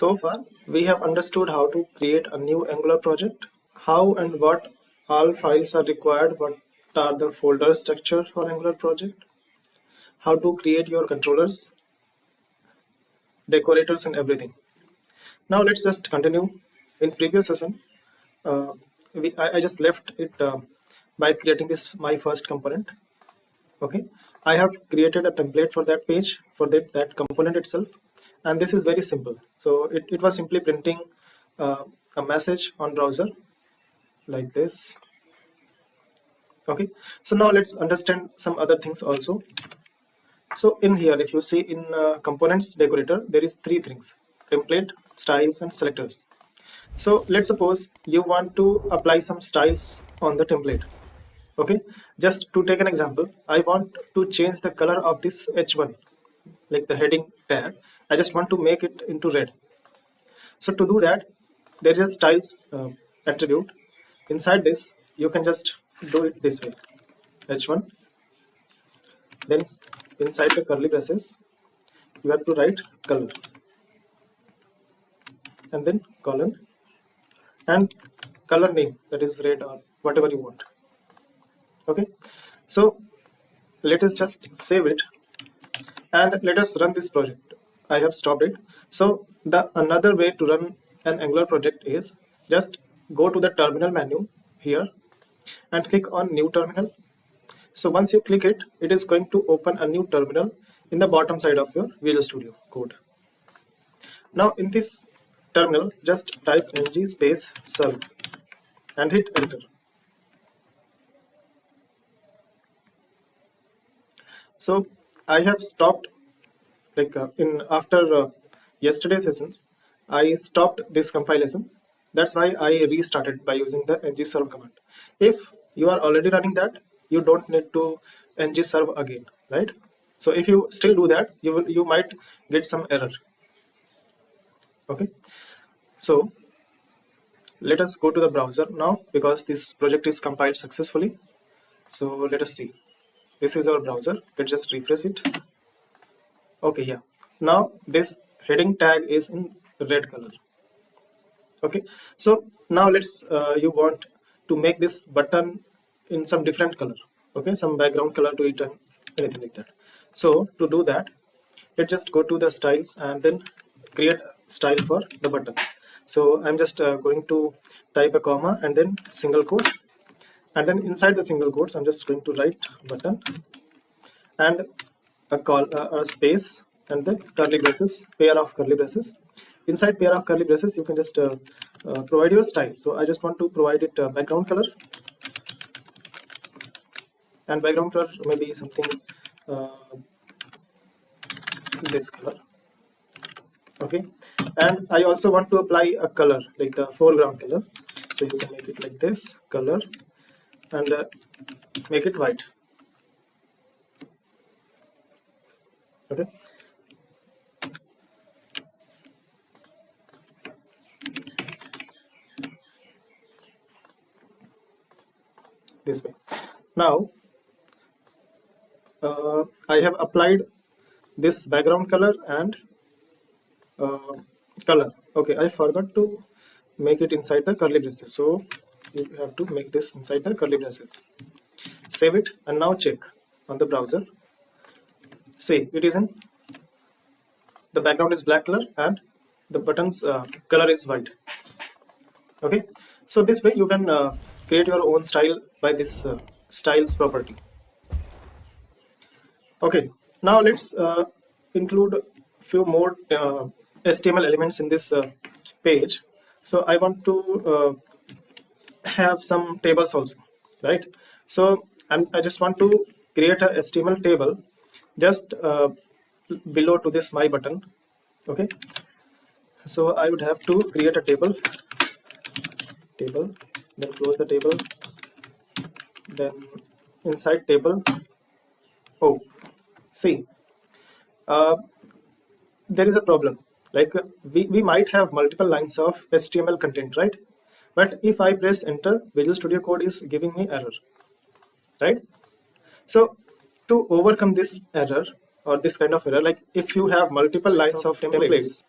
So far, we have understood how to create a new Angular project, how and what all files are required, what are the folder structure for Angular project, how to create your controllers, decorators and everything. Now let's just continue. In previous session, uh, I just left it by creating this my first component. Okay, I have created a template for that page for that component itself, and this is very simple. So it was simply printing a message on browser like this. Okay, so now let's understand some other things also. So in here, if you see in components decorator, there is three things: template, styles and selectors. So let's suppose you want to apply some styles on the template. Okay, just to take an example, I want to change the color of this h1, like the heading tag. I just want to make it into red. So to do that, there is a styles attribute. Inside this, you can just do it this way: h1, then inside the curly braces you have to write color, and then colon, and color name, that is red or whatever you want. Okay, so let us just save it and let us run this project. I have stopped it. So the another way to run an Angular project is just go to the terminal menu here and click on new terminal. So once you click it, it is going to open a new terminal in the bottom side of your Visual Studio Code. Now in this terminal, just type ng space serve and hit enter. So I have stopped, like in after yesterday's sessions, I stopped this compilation. That's why I restarted by using the ngserve command. If you are already running that, you don't need to ngserve again, right? So if you still do that, you might get some error. Okay, so let us go to the browser now, because this project is compiled successfully. So let us see. This is our browser. Let's just refresh it. Okay, yeah, now this heading tag is in red color. Okay, so now let's you want to make this button in some different color. Okay, some background color to it and anything like that. So to do that, let's just go to the styles and then create style for the button. So I'm just going to type a comma and then single quotes, and then inside the single quotes I'm just going to write button and a space and then curly braces, pair of curly braces. Inside pair of curly braces, you can just provide your style. So I just want to provide it background color, and background color maybe something uh, this color. Okay, and I also want to apply a color like the foreground color. So you can make it like this color and make it white. Okay, this way. Now I have applied this background color and uh, color. Okay, I forgot to make it inside the curly braces, so you have to make this inside the curly braces. Save it and now check on the browser. See, it is in the background is black color and the buttons color is white. Okay, so this way you can create your own style by this styles property. Okay, now let's include few more HTML elements in this page. So I want to have some tables also, right? So I just want to create a HTML table just below to this my button. Okay, so I would have to create a table, then close the table, then inside table. Oh, see, uh, there is a problem. Like we might have multiple lines of HTML content, right? But if I press enter, Visual Studio Code is giving me error, right? So to overcome this error, or this kind of error, like if you have multiple lines of templates,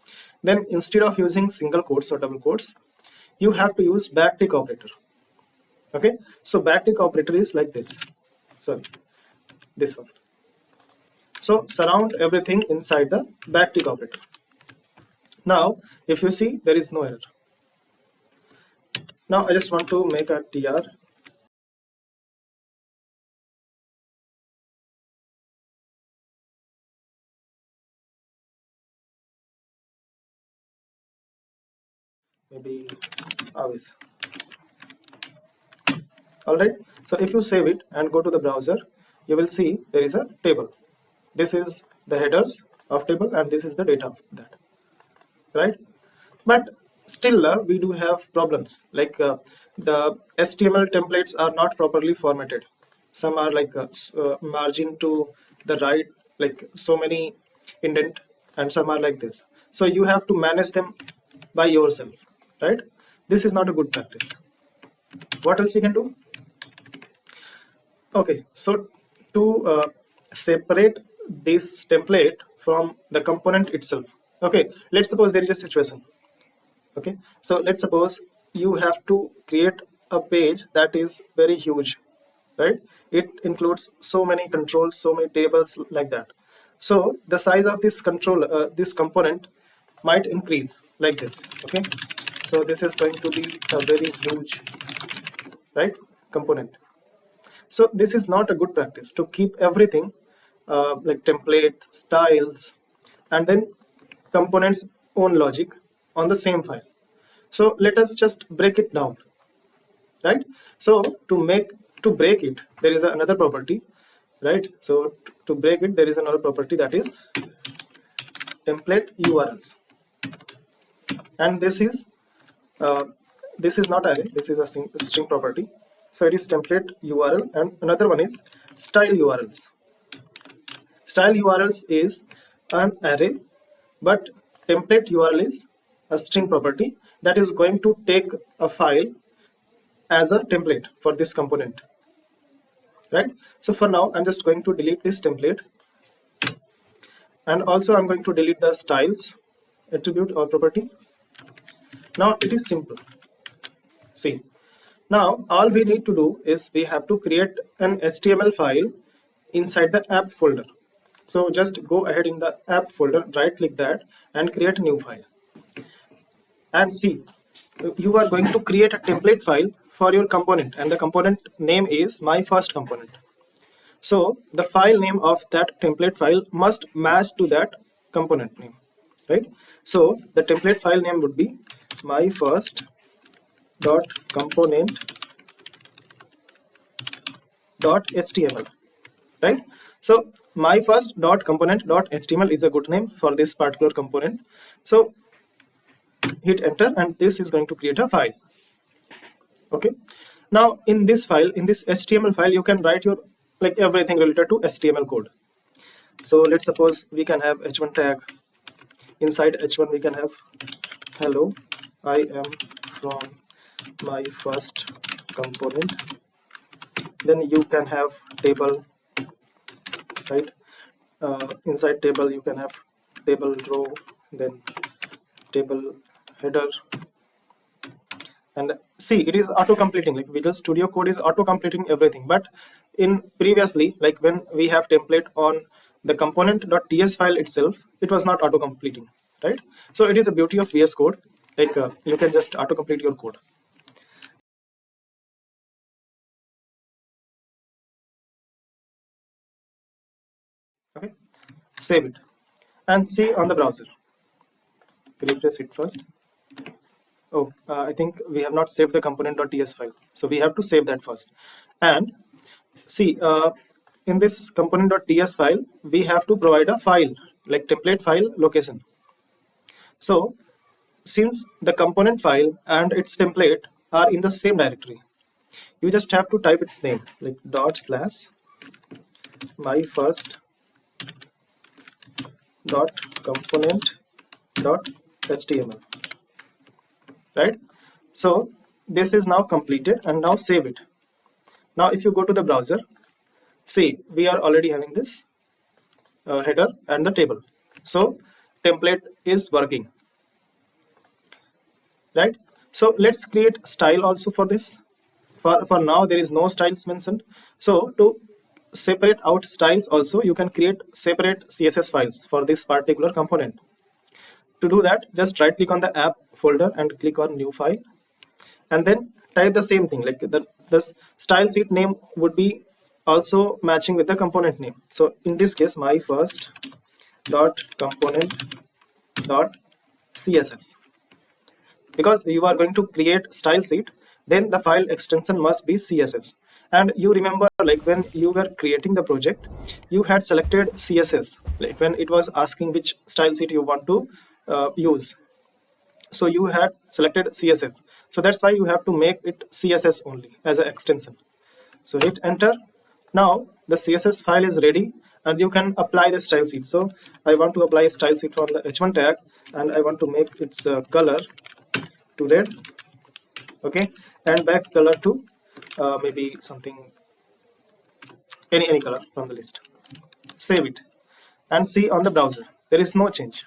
then instead of using single quotes or double quotes, you have to use backtick operator. Okay, so backtick operator is like this. Sorry, this one. So surround everything inside the backtick operator. Now, if you see, there is no error. Now I just want to make a tr. Maybe always. Alright, so if you save it and go to the browser, you will see there is a table. This is the headers of table and this is the data of that. Right? But still we do have problems, like the HTML templates are not properly formatted. Some are like margin to the right, like so many indent, and some are like this. So you have to manage them by yourself, right? This is not a good practice. What else we can do? Okay, so to separate this template from the component itself. Okay, let's suppose there is a situation. Okay, so let's suppose you have to create a page that is very huge, right? It includes so many controls, so many tables like that. So the size of this control, this component might increase like this. Okay, so this is going to be a very huge, right, component. So this is not a good practice to keep everything like template, styles, and then components own logic on the same file. So let us just break it down, right? So to break it, there is another property, right? So to break it, there is another property, that is template URLs, and this is not array. This is a string property. So it is template URL, and another one is style URLs. Style URLs is an array, but template URL is a string property that is going to take a file as a template for this component, right? So for now, I'm just going to delete this template, and also I'm going to delete the styles attribute or property. Now it is simple. See, now all we need to do is we have to create an HTML file inside the app folder. So just go ahead in the app folder, right click that and create a new file. And see, you are going to create a template file for your component, and the component name is my first component. So the file name of that template file must match to that component name, right? So the template file name would be my first dot component dot html, right? So my first dot component dot html is a good name for this particular component. So hit enter, and this is going to create a file. Okay, now in this file, in this HTML file, you can write your like everything related to HTML code. So let's suppose we can have h1 tag. Inside h1 we can have hello, I am from my first component. Then you can have table, right? Inside table you can have table row, then table header. And see, it is auto completing, like Visual Studio Code is auto completing everything. But in previously, like when we have template on the component.ts file itself, it was not auto completing, right? So it is a beauty of VS Code, like you can just auto complete your code. Okay, save it and see on the browser. Refresh it first. Oh, I think we have not saved the component.ts file, so we have to save that first. And see, in this component.ts file, we have to provide a file, like template file location. So since the component file and its template are in the same directory, you just have to type its name, like dot slash my first dot component dot html, right? So this is now completed, and now save it. Now if you go to the browser, see, we are already having this. header and the table. So template is working, right? So let's create style also for this. For now there is no styles mentioned. So to separate out styles also, you can create separate CSS files for this particular component. To do that, just right click on the app folder and click on new file, and then type the same thing, like the style sheet name would be also matching with the component name. So in this case, my first dot component dot css, because you are going to create style sheet, then the file extension must be css. And you remember, like when you were creating the project, you had selected css, like when it was asking which style sheet you want to use. So you had selected css, so that's why you have to make it css only as an extension. So hit enter. Now the css file is ready and you can apply the style sheet. So I want to apply a style sheet from the h1 tag, and I want to make its color to red, okay, and back color to maybe something, any color from the list. Save it and see on the browser there is no change.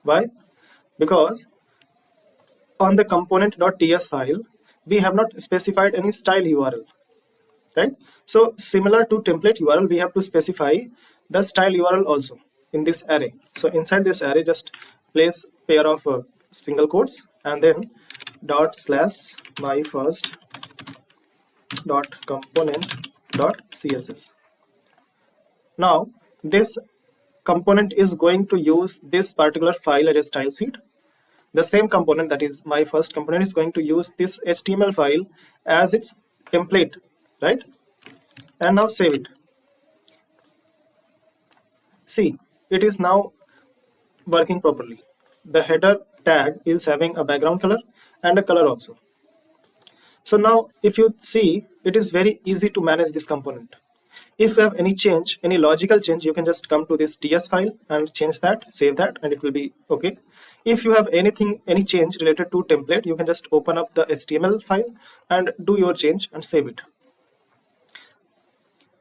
Why? Because on the component.ts file we have not specified any style URL, right? So similar to template URL, we have to specify the style URL also in this array. So inside this array, just place pair of single quotes and then dot slash my first dot component dot css. Now this component is going to use this particular file as a style sheet. The same component, that is my first component, is going to use this HTML file as its template, right? And now save it. See, it is now working properly. The header tag is having a background color and a color also. So now if you see, it is very easy to manage this component. If you have any change, any logical change, you can just come to this TS file and change that, save that, and it will be okay. If you have anything, any change related to template, you can just open up the HTML file and do your change and save it.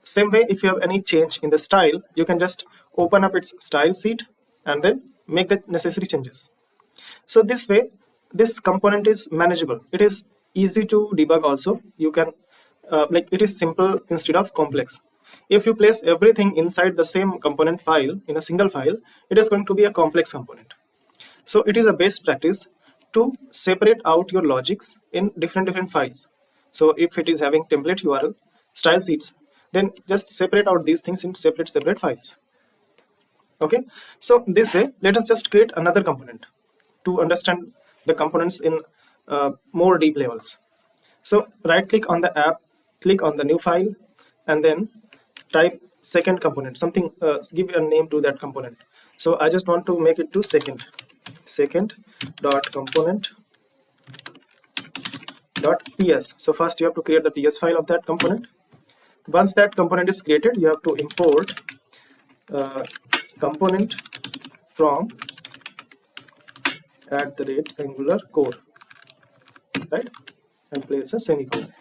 Same way, if you have any change in the style, you can just open up its style sheet and then make the necessary changes. So this way, this component is manageable. It is easy to debug also. You can, like it is simple instead of complex. If you place everything inside the same component file in a single file, it is going to be a complex component. So it is a best practice to separate out your logics in different files. So if it is having template URL, style sheets, then just separate out these things in separate files. Okay, so this way, let us just create another component to understand the components in more deep levels. So right click on the app, click on the new file, and then type second component, something, give a name to that component. So I just want to make it to second dot component dot ts. So first you have to create the ts file of that component. Once that component is created, you have to import component from @Angular core, right, and place a semicolon.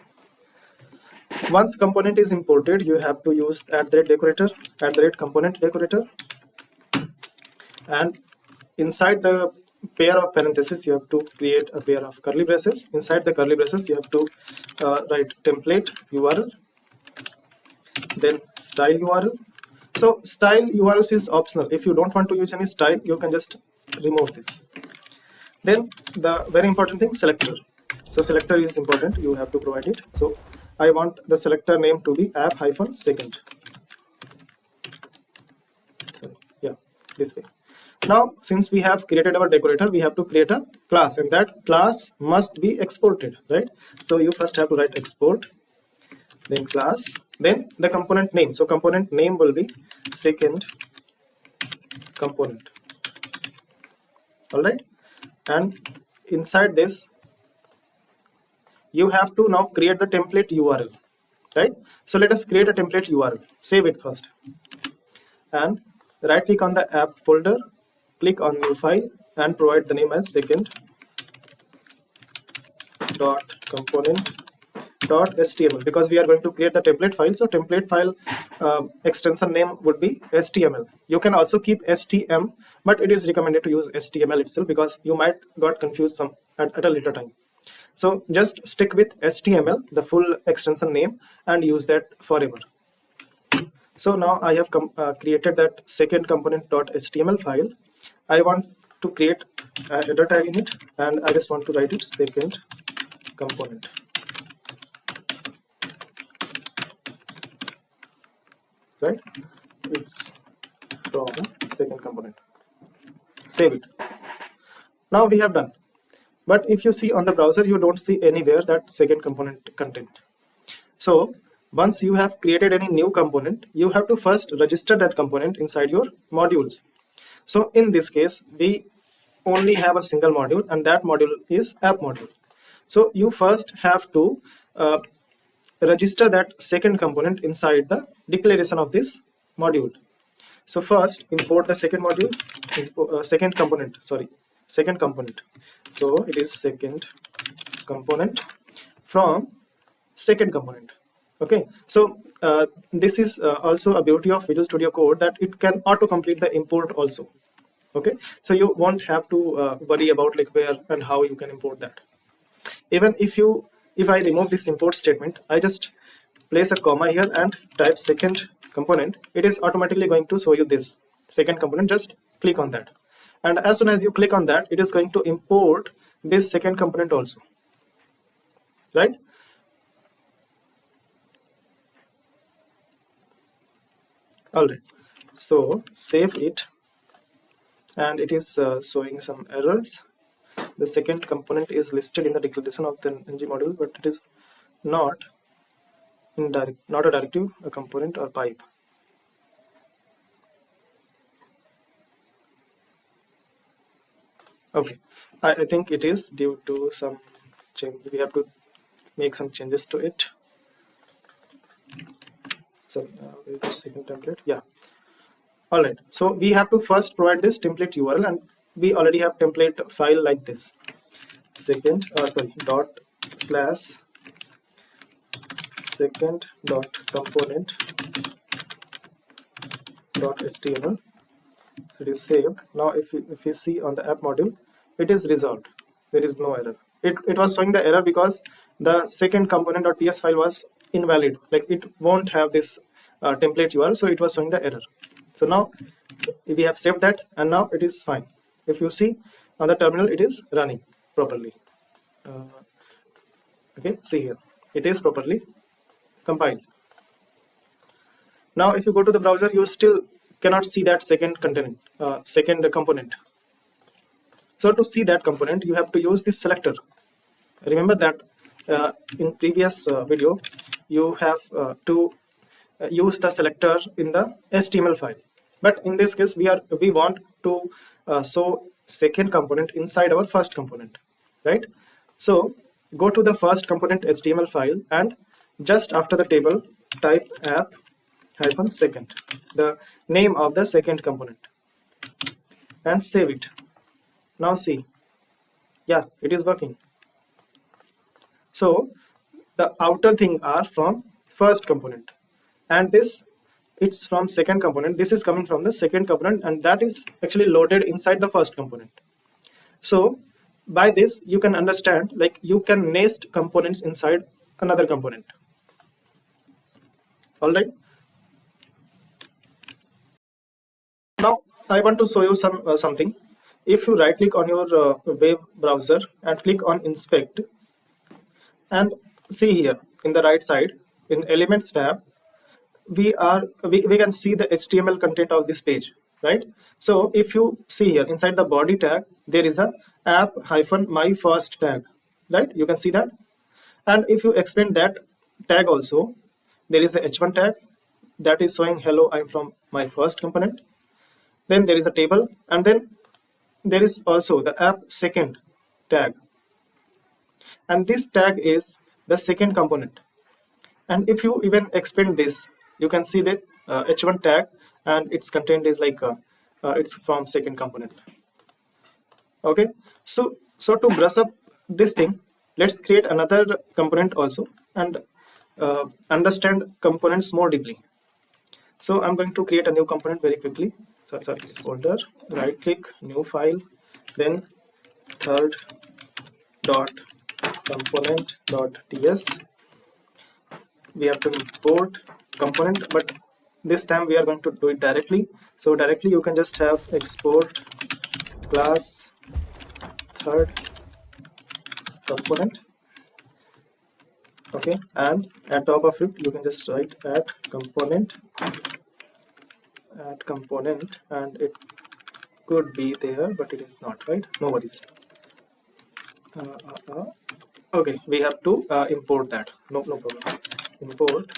Once component is imported, you have to use @decorator, @component decorator, and inside the pair of parentheses you have to create a pair of curly braces. Inside the curly braces you have to write template URL, then style URL. So style URLs is optional. If you don't want to use any style, you can just remove this. Then the very important thing, selector. So selector is important, you have to provide it. So I want the selector name to be app-second. So yeah, this way. Now since we have created our decorator, we have to create a class, and that class must be exported, right? So you first have to write export, then class, then the component name. So component name will be second component. All right, and inside this you have to now create the template URL, right? So let us create a template URL. Save it first and right click on the app folder, click on new file and provide the name as second dot component dot html, because we are going to create the template file. So template file extension name would be HTML. You can also keep STM, but it is recommended to use HTML itself because you might got confused some at a later time. So just stick with HTML, the full extension name, and use that forever. So now I have created that second component.html file. I want to create a header tag in it, and I just want to write it second component. Right? It's from second component. Save it. Now we have done. But if you see on the browser, you don't see anywhere that second component content. So once you have created any new component, you have to first register that component inside your modules. So in this case, we only have a single module, and that module is app module. So you first have to register that second component inside the declaration of this module. So first import the second module, second component. So it is second component from second component. Okay, so this is also a beauty of Visual Studio Code, that it can auto complete the import also. Okay, so you won't have to worry about like where and how you can import that. Even if I remove this import statement, I just place a comma here and type second component, it is automatically going to show you this second component. Just click on that, and as soon as you click on that, it is going to import this second component also, right? All right, so save it, and it is showing some errors. The second component is listed in the declaration of the ng module, but it is not not a directive, a component, or pipe. Okay, I think it is due to some change. We have to make some changes to it. So the second template, yeah. All right, so we have to first provide this template URL, and we already have template file like this. Second dot component dot html. So it is saved. Now if you see on the app module, it is resolved. There is no error. It was showing the error because the second component.ts file was invalid. Like it won't have this template URL, so it was showing the error. So now we have saved that, and now it is fine. If you see on the terminal, it is running properly. Okay, see here, it is properly compiled. Now if you go to the browser, you still cannot see that second component. So to see that component, you have to use this selector. Remember that in previous video, you have to use the selector in the HTML file. But in this case, we want to show second component inside our first component, right? So go to the first component HTML file, and just after the table, type app-second, the name of the second component, and save it. Now see, yeah, it is working. So the outer thing are from first component, and it's from second component. This is coming from the second component, and that is actually loaded inside the first component. So by this, you can understand, like you can nest components inside another component. All right. Now I want to show you something. If you right click on your web browser and click on inspect, and see here in the right side in elements tab, we can see the HTML content of this page, right? So if you see here inside the body tag, there is a app-my first tag, right? You can see that. And if you expand that tag also, there is a h1 tag that is showing hello, I'm from my first component. Then there is a table, and then there is also the app second tag, and this tag is the second component. And if you even expand this, you can see that h1 tag, and its content is like it's from second component. Okay, so to brush up this thing, let's create another component also, and understand components more deeply. So I'm going to create a new component very quickly. So sorry, folder, right click, new file, then third dot component dot ts. We have to import component, but this time we are going to do it directly. So directly you can just have export class third component, okay, and at top of it you can just write add component, and it could be there but it is not, right? No worries. Okay, we have to import that. No problem. Import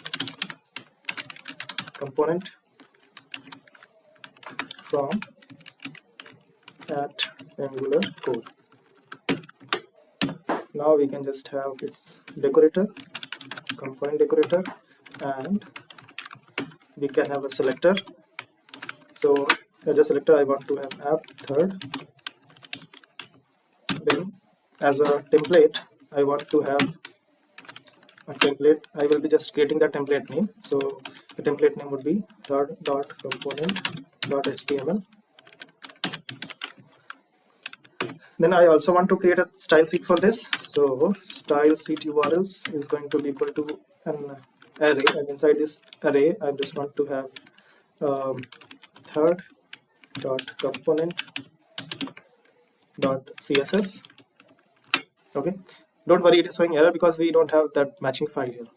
component from at Angular code. Now we can just have its decorator, component decorator, and we can have a selector. So as a selector I want to have app third. Then as a template I want to have a template. I will be just creating the template name. So the template name would be third dot component dot html. Then I also want to create a style sheet for this. So style sheet URLs is going to be equal to an array, and inside this array I just want to have third dot component dot css. Okay, don't worry, it is showing error because we don't have that matching file here.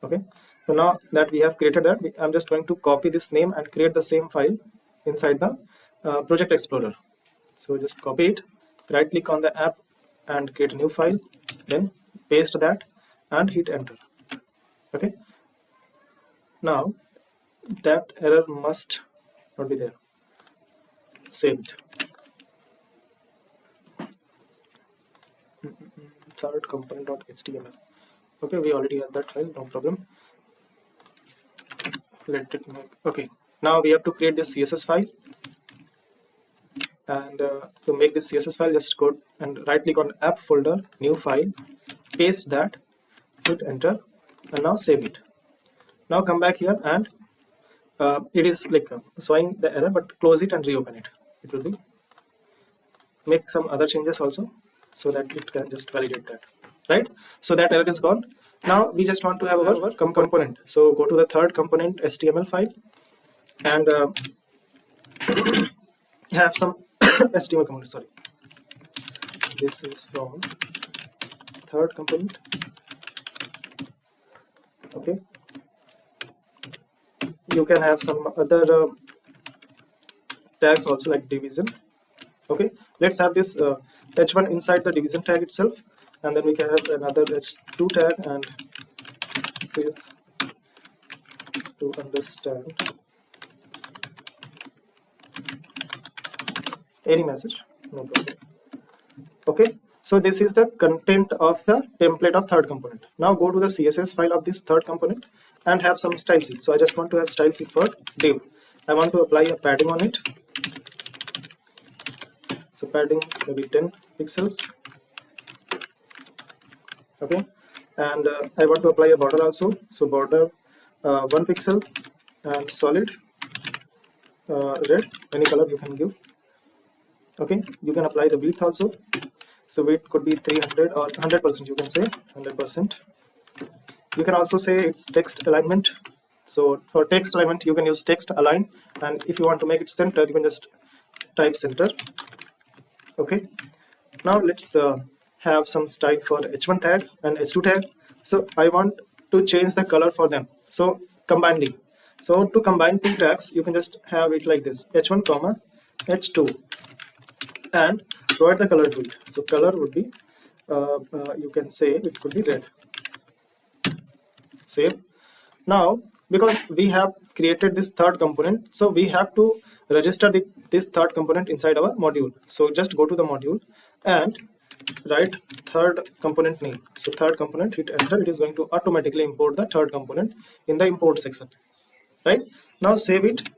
Okay, so now that we have created that, I'm just going to copy this name and create the same file inside the project explorer. So just copy it, right click on the app and create a new file, then paste that and hit enter. Okay, now that error must not be there. Save it. Third component.html. Okay, we already have that file, no problem. Let it make. Okay, now we have to create this CSS file, and to make this CSS file just go and right click on app folder, new file, paste that, hit enter, and now save it. Now come back here and it is like showing the error, but close it and reopen it. It will be make some other changes also so that it can just validate that, right? So that error is gone. Now we just want to have our component. So go to the third component HTML file and have some HTML component. Sorry, this is from third component. Okay, you can have some other tags also like division. Okay, let's have this h1 inside the division tag itself, and then we can have another h2 tag and sales to understand any message, no problem. Okay, so this is the content of the template of third component. Now go to the CSS file of this third component and have some style sheet. So I just want to have style sheet for div. I want to apply a padding on it. So padding maybe 10 pixels. Okay, and I want to apply a border also. So border 1 pixel and solid red, any color you can give. Okay, you can apply the width also. So width could be 300 or 100%, you can say 100%. You can also say it's text alignment. So for text alignment you can use text align, and if you want to make it center you can just type center. Okay, now let's have some style for h1 tag and h2 tag. So I want to change the color for them, so combinedly. So to combine two tags you can just have it like this, h1 comma h2, and provide the color to it. So color would be you can say it could be red. Save. Now because we have created this third component, so we have to register this third component inside our module. So just go to the module and write third component name. So third component, hit enter. It is going to automatically import the third component in the import section, right? Now save it.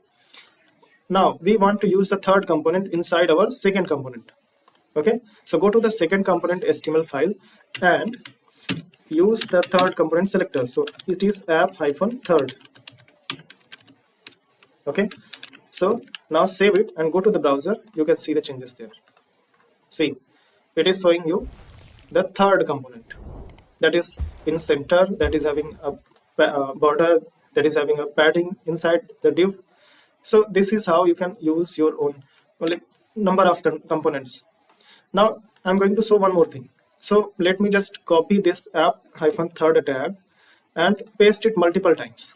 Now we want to use the third component inside our second component. Okay, so go to the second component HTML file and use the third component selector. So it is app-third. Okay, so now save it and go to the browser. You can see the changes there. See, it is showing you the third component, that is in center, that is having a border, that is having a padding inside the div. So this is how you can use your own, well, like, number of components. Now I'm going to show one more thing. So let me just copy this app hyphen third tag and paste it multiple times.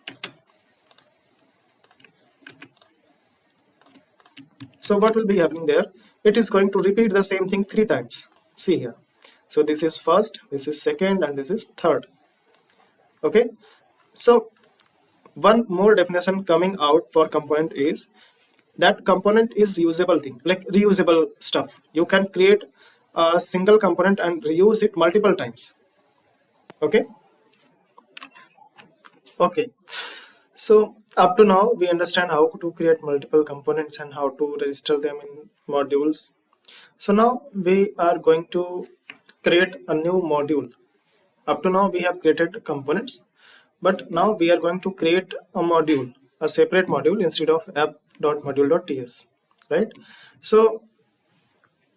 So what will be happening there? It is going to repeat the same thing 3 times. See here. So this is first, this is second, and this is third. Okay. So one more definition coming out for component is that component is usable thing, like reusable stuff. You can create a single component and reuse it multiple times. Okay. Okay. So up to now we understand how to create multiple components and how to register them in modules. So now we are going to create a new module. Up to now we have created components, but now we are going to create a module, a separate module instead of app.module.ts, right? So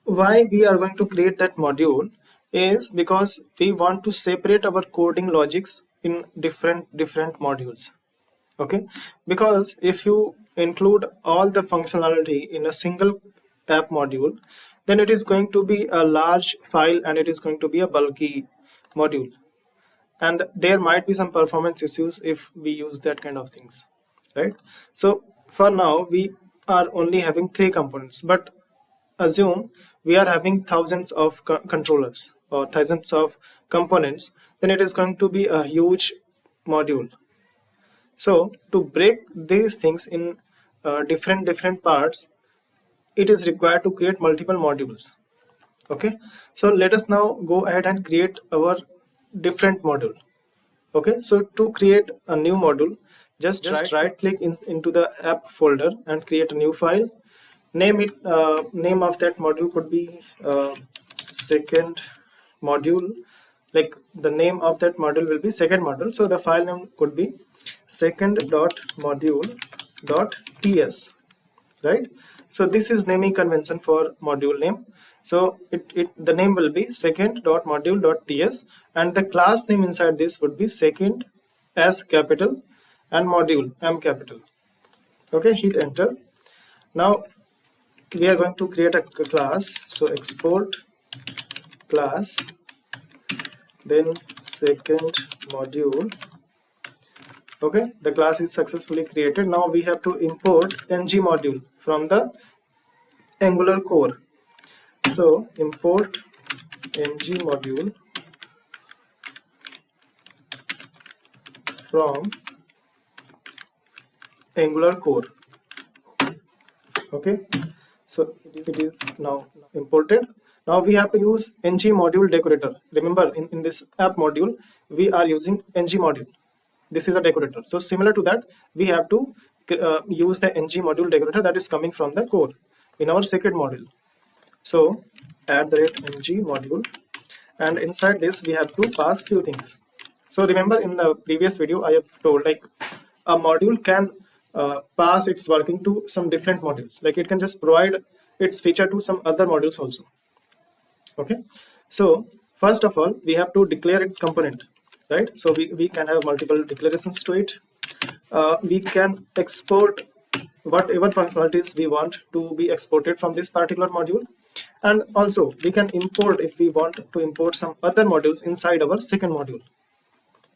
why we are going to create that module is because we want to separate our coding logics in different modules. Okay, because if you include all the functionality in a single app module, then it is going to be a large file and it is going to be a bulky module, and there might be some performance issues if we use that kind of things, right? So for now we are only having 3 components, but assume we are having thousands of controllers or thousands of components, then it is going to be a huge module. So to break these things in different parts, it is required to create multiple modules. Okay, so let us now go ahead and create our different module. Okay, so to create a new module, just right click into the app folder and create a new file. Name it. Name of that module could be second module. Like the name of that module will be second module. So the file name could be second.module.ts, right? So this is naming convention for module name. So the name will be second.module.ts, and the class name inside this would be second as capital and module M capital. Okay, hit enter. Now we are going to create a class. So export class, then second module. Okay, the class is successfully created. Now we have to import ng module from the Angular core. So import ng module from Angular core. Okay, so it is now imported. Now we have to use ng module decorator. Remember, in this app module we are using ng module. This is a decorator. So similar to that, we have to use the ng module decorator that is coming from the core in our second module. So add the ng module, and inside this we have to pass few things. So remember, in the previous video I have told, like, a module can pass its working to some different modules. Like, it can just provide its feature to some other modules also. Okay, so first of all we have to declare its component, right? So we can have multiple declarations to it. We can export whatever functionalities we want to be exported from this particular module, and also we can import if we want to import some other modules inside our second module.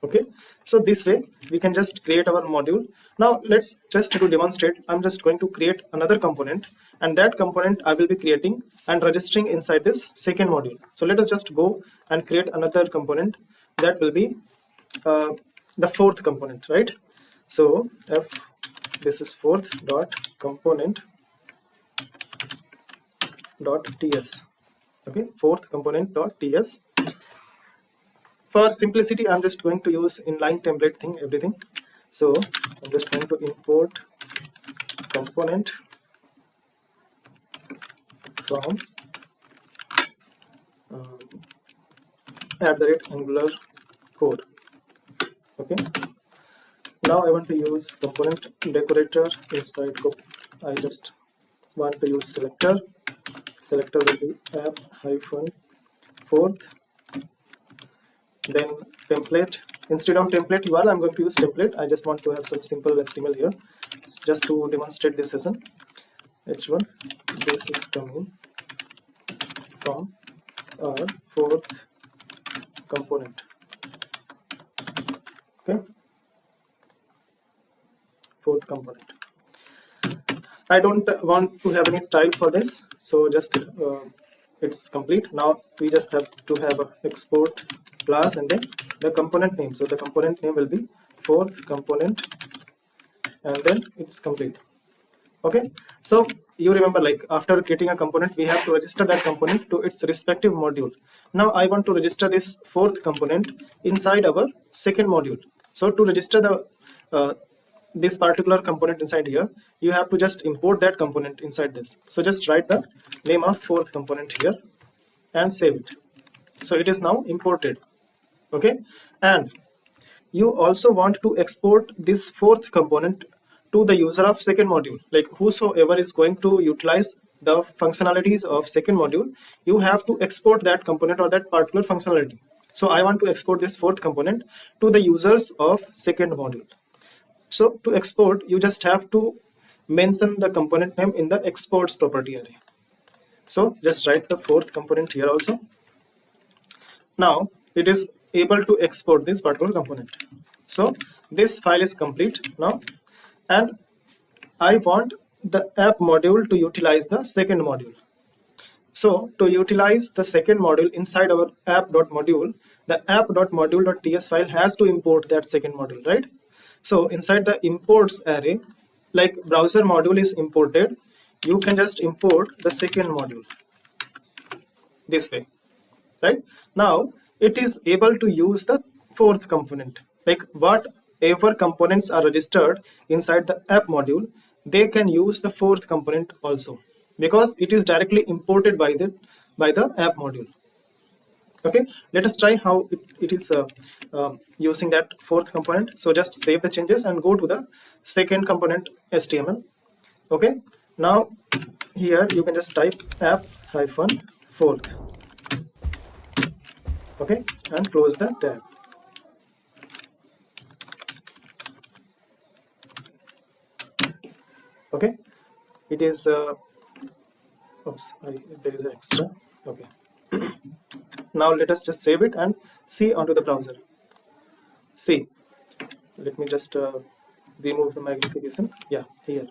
Okay, so this way we can just create our module. Now let's just to demonstrate, I'm just going to create another component, and that component I will be creating and registering inside this second module. So let us just go and create another component that will be the fourth component, right? So this is fourth dot component dot ts. Okay, fourth component dot ts. For simplicity, I'm just going to use inline template thing, everything. So I'm just going to import component from @Angular core. Okay. Now I want to use component decorator inside I just want to use selector. Selector will be app hyphen fourth, then template. Instead of template URL, I'm going to use template. I just want to have some simple HTML here. It's just to demonstrate this session. H1, this is coming from our fourth component. Okay, fourth component. I don't want to have any style for this, so just it's complete. Now we just have to have a export class and then the component name. So the component name will be fourth component, and then it's complete. Okay, so you remember, like, after creating a component we have to register that component to its respective module. Now I want to register this fourth component inside our second module. So to register the this particular component inside here, you have to just import that component inside this. So just write the name of fourth component here and save it. So it is now imported. Okay, and you also want to export this fourth component to the user of second module. Like, whosoever is going to utilize the functionalities of second module, you have to export that component or that particular functionality. So I want to export this fourth component to the users of second module. So to export, you just have to mention the component name in the exports property array. So just write the fourth component here also. Now it is able to export this particular component. So this file is complete now, and I want the app module to utilize the second module. So to utilize the second module inside our app.module, the app.module.ts file has to import that second module, right? So inside the imports array, like browser module is imported, you can just import the second module this way, right? Now it is able to use the fourth component. Like, whatever components are registered inside the app module, they can use the fourth component also, because it is directly imported by the app module. Okay, let us try how it is using that fourth component. So just save the changes and go to the second component HTML. Okay, now here you can just type app hyphen fourth. Okay, and close the tab. Okay, it is there is an extra. Okay, now let us just save it and see onto the browser. See, let me just remove the magnification. Yeah, here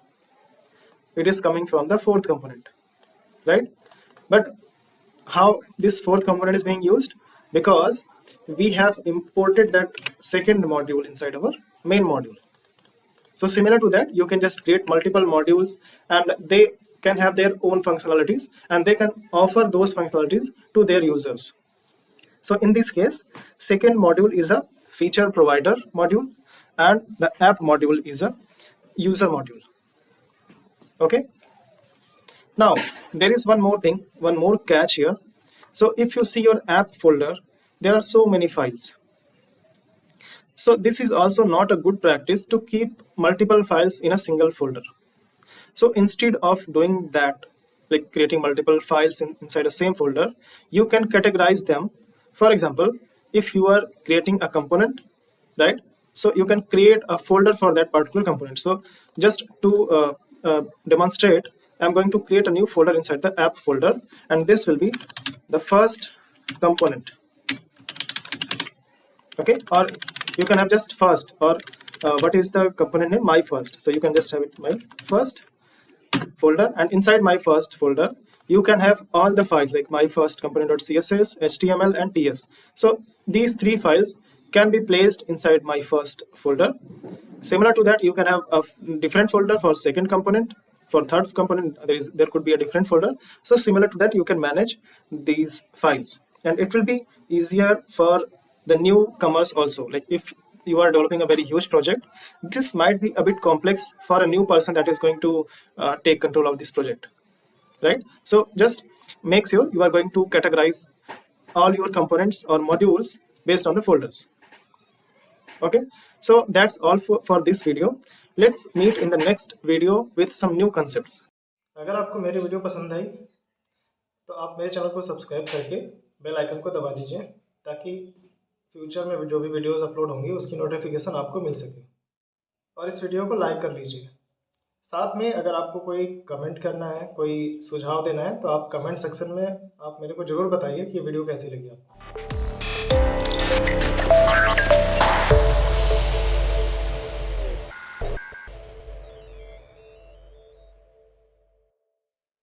it is coming from the fourth component, right? But how this fourth component is being used? Because we have imported that second module inside our main module. So similar to that, you can just create multiple modules and they can have their own functionalities and they can offer those functionalities to their users. So in this case, second module is a feature provider module and the app module is a user module. Okay. Now there is one more thing, one more catch here. So if you see your app folder, there are so many files. So this is also not a good practice to keep multiple files in a single folder. So instead of doing that, like creating multiple files inside the same folder, you can categorize them. For example, if you are creating a component, right? So you can create a folder for that particular component. So just to demonstrate, I'm going to create a new folder inside the app folder, and this will be the first component. Okay, or you can have just first, or what is the component name? My first. So you can just have it my first folder, and inside my first folder you can have all the files like my first component.css, html, and ts. So these three files can be placed inside my first folder. Similar to that, you can have a different folder for second component. For third component, there could be a different folder. So similar to that, you can manage these files, and it will be easier for the newcomers also. Like if you are developing a very huge project, this might be a bit complex for a new person that is going to take control of this project, right? So just make sure you are going to categorize all your components or modules based on the folders. Okay, So that's all for this video. Let's meet in the next video with some new concepts. अगर आपको मेरी video पसंद आई तो आप मेरे channel को subscribe करके bell icon को दबा दीजिए, ताकि फ्यूचर में जो भी वीडियोस अपलोड होंगी उसकी नोटिफिकेशन आपको मिल सके। और इस वीडियो को लाइक कर लीजिए। साथ में अगर आपको कोई कमेंट करना है, कोई सुझाव देना है, तो आप कमेंट सेक्शन में आप मेरे को ज़रूर बताइए कि ये वीडियो कैसी लगी आपको।